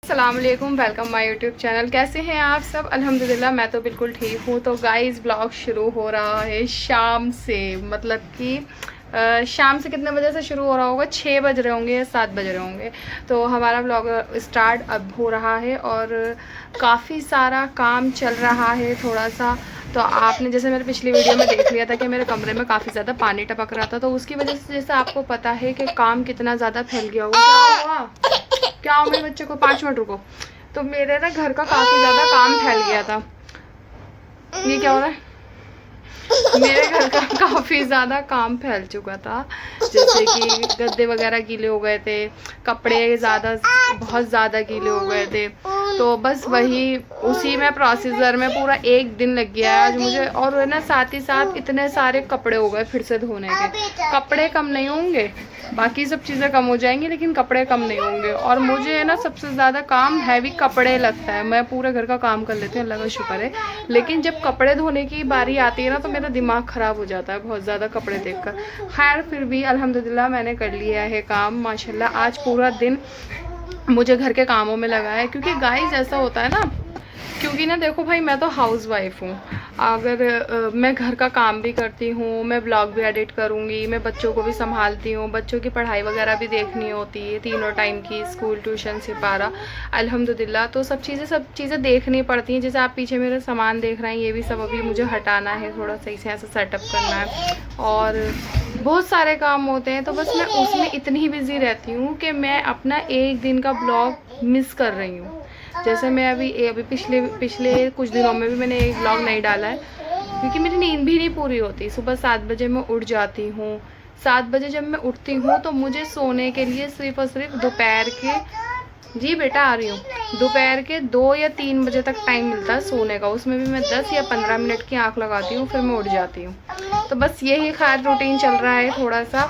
अस्सलाम वालेकुम, welcome my YouTube channel. कैसे हैं आप सब? अल्हम्दुलिल्लाह मैं तो बिल्कुल ठीक हूँ। तो गाइस ब्लॉग शुरू हो रहा है शाम से, मतलब कि शाम से कितने बजे से शुरू हो रहा होगा? 6 बज रहे होंगे या 7 बज रहे होंगे। तो हमारा ब्लॉग स्टार्ट अब हो रहा है और काफ़ी सारा काम चल रहा है थोड़ा सा। तो आपने जैसे मेरे पिछली वीडियो में देख लिया था कि मेरे कमरे में काफ़ी ज़्यादा पानी टपक रहा था, तो उसकी वजह से जैसे आपको पता है कि काम कितना ज़्यादा फैल गया होगा। क्या हुआ? क्या हो मेरे बच्चे को? 5 मिनट रुको। तो मेरे ना घर का काफ़ी ज़्यादा काम फैल गया था। ये क्या हो रहा है? मेरे घर का काफ़ी ज़्यादा काम फैल चुका था, जैसे कि गद्दे वगैरह गीले हो गए थे, कपड़े बहुत ज़्यादा गीले हो गए थे। तो बस वही उसी में प्रोसीजर में पूरा एक दिन लग गया आज मुझे। और ना साथ ही साथ इतने सारे कपड़े हो गए फिर से धोने के। कपड़े कम नहीं होंगे, बाकी सब चीज़ें कम हो जाएंगी, लेकिन कपड़े कम नहीं होंगे। और मुझे ना सबसे ज़्यादा काम हैवी कपड़े लगता है। मैं पूरे घर का काम कर लेती हूँ, अल्लाह का शुक्र है, लेकिन जब कपड़े धोने की बारी आती है ना तो मेरा दिमाग ख़राब हो जाता है बहुत ज़्यादा कपड़े देखकर। खैर फिर भी अल्हम्दुलिल्लाह मैंने कर लिया है काम माशाल्लाह। आज पूरा दिन मुझे घर के कामों में लगा है, क्योंकि गाइस ऐसा होता है ना, क्योंकि ना देखो भाई, मैं तो हाउस वाइफ हूँ। अगर मैं घर का काम भी करती हूँ, मैं ब्लॉग भी एडिट करूँगी, मैं बच्चों को भी संभालती हूँ, बच्चों की पढ़ाई वगैरह भी देखनी होती है, तीनों टाइम की, स्कूल, ट्यूशन, सिपारा, अल्हम्दुलिल्लाह। तो सब चीज़ें देखनी पड़ती हैं। जैसे आप पीछे मेरा सामान देख रहे हैं, ये भी सब अभी मुझे हटाना है, थोड़ा सही से ऐसा सेटअप करना है, और बहुत सारे काम होते हैं। तो बस मैं उसमें इतनी बिज़ी रहती हूँ कि मैं अपना एक दिन का ब्लॉग मिस कर रही हूँ। जैसे मैं अभी पिछले कुछ दिनों में भी मैंने एक ब्लॉग नहीं डाला है, क्योंकि मेरी नींद भी नहीं पूरी होती। सुबह 7 बजे मैं उठ जाती हूँ। 7 बजे जब मैं उठती हूँ तो मुझे सोने के लिए सिर्फ और सिर्फ दोपहर के, जी बेटा आ रही हूँ, दोपहर के 2 या 3 बजे तक टाइम मिलता है सोने का। उसमें भी मैं 10 या 15 मिनट की आंख लगाती हूँ, फिर मैं उठ जाती हूँ। तो बस यही खैर रूटीन चल रहा है थोड़ा सा।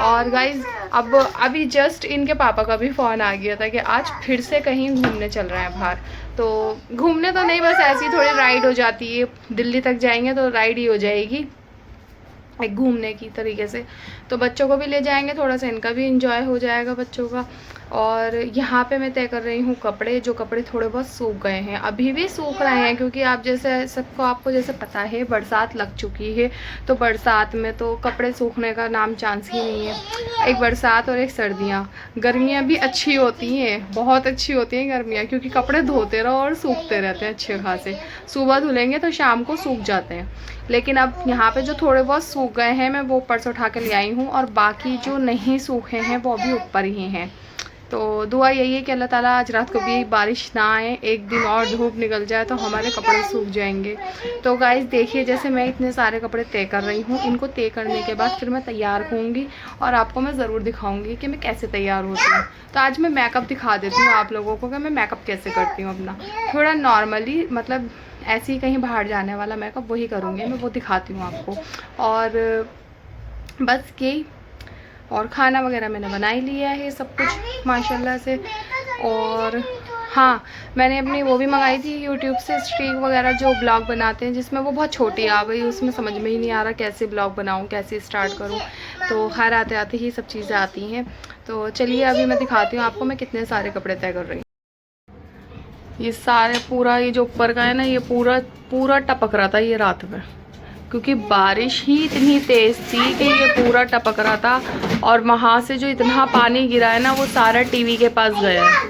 और गाइज अभी जस्ट इनके पापा का भी फ़ोन आ गया था कि आज फिर से कहीं घूमने चल रहे हैं बाहर। तो घूमने तो नहीं, बस ऐसी थोड़ी राइड हो जाती है। दिल्ली तक जाएंगे तो राइड ही हो जाएगी एक घूमने की तरीके से। तो बच्चों को भी ले जाएंगे, थोड़ा सा इनका भी इंजॉय हो जाएगा बच्चों का। और यहाँ पे मैं तय कर रही हूँ कपड़े, जो कपड़े थोड़े बहुत सूख गए हैं, अभी भी सूख रहे हैं, क्योंकि आपको जैसे पता है बरसात लग चुकी है। तो बरसात में तो कपड़े सूखने का नाम चांस ही नहीं है। एक बरसात और एक सर्दियाँ। गर्मियाँ भी अच्छी होती हैं, बहुत अच्छी होती हैं गर्मियाँ, क्योंकि कपड़े धोते रहो और सूखते रहते हैं अच्छे खासे। सुबह धुलेंगे तो शाम को सूख जाते हैं। लेकिन अब यहाँ पे जो थोड़े बहुत सूख गए हैं, मैं वो ऊपर से उठा के ले आई हूँ, और बाकी जो नहीं सूखे हैं वो भी ऊपर ही हैं। तो दुआ यही है कि अल्लाह ताला आज रात को भी बारिश ना आए, एक दिन और धूप निकल जाए तो हमारे कपड़े सूख जाएंगे। तो गाइस देखिए, जैसे मैं इतने सारे कपड़े तय कर रही हूँ, इनको तय करने के बाद फिर मैं तैयार होंगी और आपको मैं ज़रूर दिखाऊंगी कि मैं कैसे तैयार होती हूँ। तो आज मैं मेकअप दिखा देती हूँ आप लोगों को कि मैं मेकअप कैसे करती हूँ अपना। थोड़ा नॉर्मली, मतलब ऐसे ही कहीं बाहर जाने वाला मेकअप वही करूँगी मैं, वो दिखाती हूँ आपको। और बस यही, और खाना वगैरह मैंने बना ही लिया है सब कुछ माशाल्लाह से। और हाँ, मैंने अपनी वो भी मंगाई थी यूट्यूब से स्ट्रीक वगैरह, जो ब्लॉग बनाते हैं, जिसमें वो बहुत छोटी आ गई। उसमें समझ में ही नहीं आ रहा कैसे ब्लॉग बनाऊँ, कैसे स्टार्ट करूँ। तो खैर आते आते ही सब चीज़ें आती हैं। तो चलिए अभी मैं दिखाती हूँ आपको मैं कितने सारे कपड़े तय कर रही हूँ। ये सारे पूरा, ये जो ऊपर का है ना, ये पूरा टपक रहा था ये रात में, क्योंकि बारिश ही इतनी तेज़ थी कि ये पूरा टपक रहा था। और वहाँ से जो इतना पानी गिरा है ना, वो सारा टीवी के पास गया है।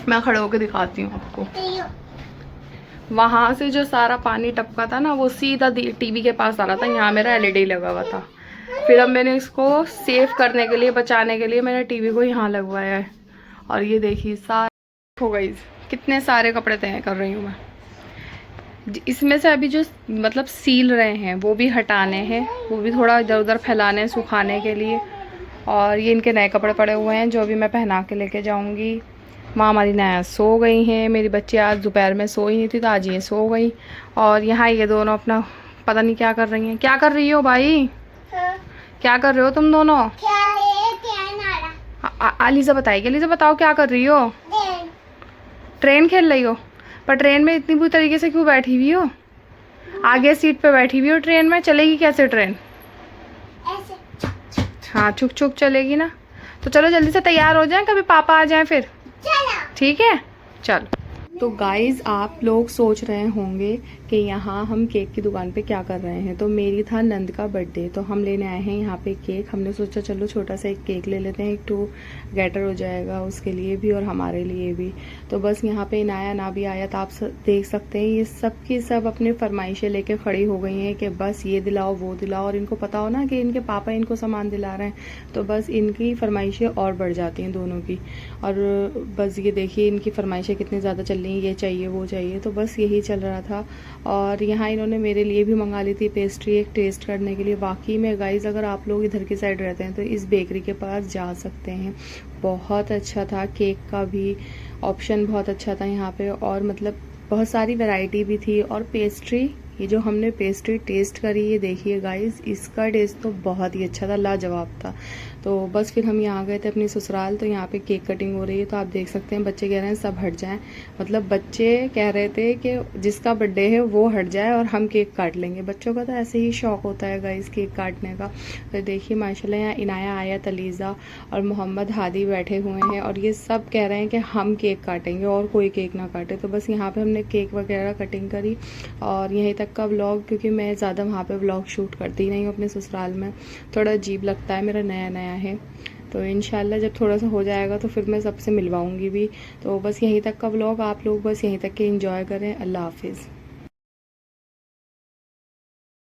मैं खड़े होकर दिखाती हूँ आपको। वहाँ से जो सारा पानी टपका था ना, वो सीधा टीवी के पास आ रहा था। यहाँ मेरा एलईडी लगा हुआ था। फिर अब मैंने इसको सेव करने के लिए, बचाने के लिए, मैंने टीवी को यहाँ लगवाया है। और ये देखिए सारा हो गई, कितने सारे कपड़े तय कर रही हूँ मैं। इसमें से अभी जो मतलब सील रहे हैं वो भी हटाने हैं, वो भी थोड़ा इधर उधर फैलाने हैं सुखाने के लिए। और ये इनके नए कपड़े पड़े हुए हैं जो अभी मैं पहना के लेके जाऊंगी। माँ हमारी नया सो गई हैं, मेरी बच्ची आज दोपहर में सोई नहीं थी तो आज ये सो गई। और यहाँ ये दोनों अपना पता नहीं क्या कर रही हैं। क्या कर रही हो भाई? क्या कर रहे हो तुम दोनों? अलीज़ा बताएगी। अलीज़ा बताओ क्या कर रही हो? ट्रेन खेल रही हो? पर ट्रेन में इतनी बुरी तरीके से क्यों बैठी हुई हो? आगे सीट पे बैठी हुई हो ट्रेन में, चलेगी कैसे ट्रेन? ऐसे। हाँ, छुक छुक चलेगी ना। तो चलो जल्दी से तैयार हो जाएं, कभी पापा आ जाएं फिर। ठीक है, चलो। तो गाइज़ आप लोग सोच रहे होंगे कि यहाँ हम केक की दुकान पे क्या कर रहे हैं। तो मेरी था नंद का बर्थडे, तो हम लेने आए हैं यहाँ पे केक। हमने सोचा चलो छोटा सा एक केक ले लेते हैं, एक टू गेटर हो जाएगा उसके लिए भी और हमारे लिए भी। तो बस यहाँ पे इनाया ना भी आया, तो आप देख सकते हैं ये सब की सब अपने फरमाइशें लेके खड़ी हो गई हैं कि बस ये दिलाओ वो दिलाओ। और इनको पता हो ना कि इनके पापा इनको सामान दिला रहे हैं, तो बस इनकी फरमाइशें और बढ़ जाती हैं दोनों की। और बस ये देखिए इनकी फरमाइशें कितनी ज़्यादा चल रही हैं, ये चाहिए वो चाहिए, तो बस यही चल रहा था। और यहाँ इन्होंने मेरे लिए भी मंगा ली थी पेस्ट्री एक टेस्ट करने के लिए। वाकई में गाइज़ अगर आप लोग इधर की साइड रहते हैं तो इस बेकरी के पास जा सकते हैं, बहुत अच्छा था। केक का भी ऑप्शन बहुत अच्छा था यहाँ पे, और मतलब बहुत सारी वैरायटी भी थी। और पेस्ट्री, ये जो हमने पेस्ट्री टेस्ट करी ये देखिए गाइस, इसका टेस्ट तो बहुत ही अच्छा था, लाजवाब था। तो बस फिर हम यहाँ गए थे अपनी ससुराल, तो यहाँ पे केक कटिंग हो रही है। तो आप देख सकते हैं बच्चे कह रहे हैं सब हट जाएं, मतलब बच्चे कह रहे थे कि जिसका बर्थडे है वो हट जाए और हम केक काट लेंगे। बच्चों का तो ऐसे ही शौक होता है गाइस केक काटने का। तो देखिए माशाल्लाह यहाँ इनाया, आया, तलीज़ा और मोहम्मद हादी बैठे हुए हैं और ये सब कह रहे हैं कि हम केक काटेंगे और कोई केक ना काटे। तो बस यहाँ पे हमने केक वगैरह कटिंग करी और यहीं तक का व्लॉग, क्योंकि मैं ज़्यादा वहाँ पे व्लॉग शूट करती नहीं हूँ अपने ससुराल में, थोड़ा अजीब लगता है, मेरा नया नया है। तो इंशाल्लाह जब थोड़ा सा हो जाएगा तो फिर मैं सबसे मिलवाऊंगी भी। तो बस यहीं तक का व्लॉग, आप लोग बस यहीं तक के एंजॉय करें। अल्लाह हाफिज़।